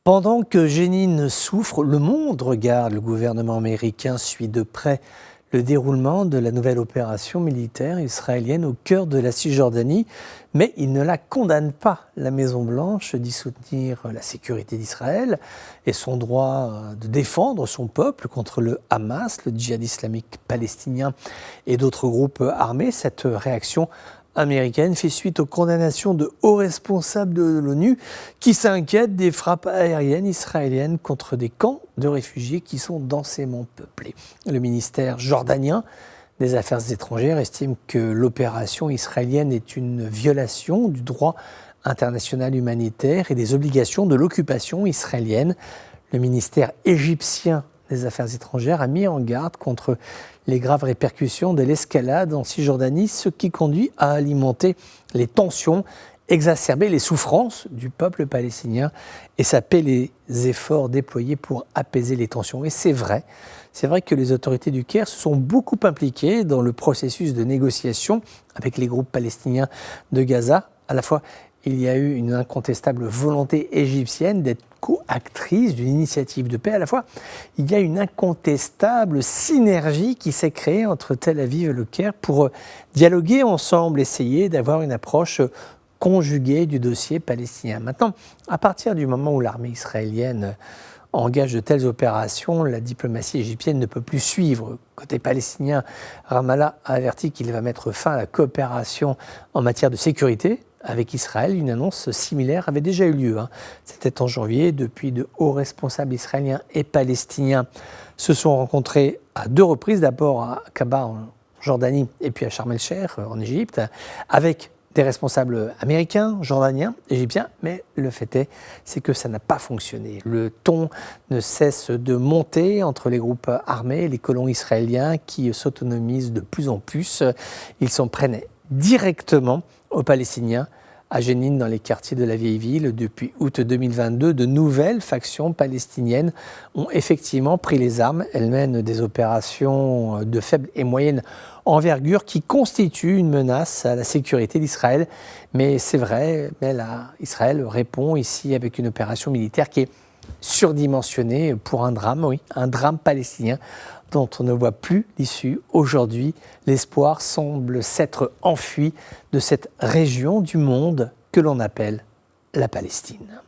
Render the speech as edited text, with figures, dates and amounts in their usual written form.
Pendant que Jénine souffre, le monde regarde. Le gouvernement américain suit de près le déroulement de la nouvelle opération militaire israélienne au cœur de la Cisjordanie, mais il ne la condamne pas. La Maison-Blanche dit soutenir la sécurité d'Israël et son droit de défendre son peuple contre le Hamas, le djihad islamique palestinien et d'autres groupes armés. Cette réaction américaine fait suite aux condamnations de hauts responsables de l'ONU qui s'inquiètent des frappes aériennes israéliennes contre des camps de réfugiés qui sont densément peuplés. Le ministère jordanien des Affaires étrangères estime que l'opération israélienne est une violation du droit international humanitaire et des obligations de l'occupation israélienne. Le ministère égyptien des Affaires étrangères a mis en garde contre les graves répercussions de l'escalade en Cisjordanie, ce qui conduit à alimenter les tensions, exacerber les souffrances du peuple palestinien et saper les efforts déployés pour apaiser les tensions. Et c'est vrai que les autorités du Caire se sont beaucoup impliquées dans le processus de négociation avec les groupes palestiniens de Gaza. À la fois, il y a eu une incontestable volonté égyptienne d'être co-actrice d'une initiative de paix. À la fois, il y a une incontestable synergie qui s'est créée entre Tel Aviv et le Caire pour dialoguer ensemble, essayer d'avoir une approche conjuguée du dossier palestinien. Maintenant, à partir du moment où l'armée israélienne engage de telles opérations, la diplomatie égyptienne ne peut plus suivre. Côté palestinien, Ramallah a averti qu'il va mettre fin à la coopération en matière de sécurité avec Israël. Une annonce similaire avait déjà eu lieu. C'était en janvier. Depuis, de hauts responsables israéliens et palestiniens se sont rencontrés à deux reprises, d'abord à Aqaba en Jordanie et puis à Sharm el-Sheikh en Égypte, avec des responsables américains, jordaniens, égyptiens, mais le fait c'est que ça n'a pas fonctionné. Le ton ne cesse de monter entre les groupes armés et les colons israéliens qui s'autonomisent de plus en plus. Ils s'en prennent directement aux Palestiniens à Jénine, dans les quartiers de la vieille ville. Depuis août 2022, de nouvelles factions palestiniennes ont effectivement pris les armes. Elles mènent des opérations de faible et moyenne envergure qui constituent une menace à la sécurité d'Israël. Mais c'est vrai, Israël répond ici avec une opération militaire qui est surdimensionnée pour un drame, oui, un drame palestinien dont on ne voit plus l'issue. Aujourd'hui, l'espoir semble s'être enfui de cette région du monde que l'on appelle la Palestine.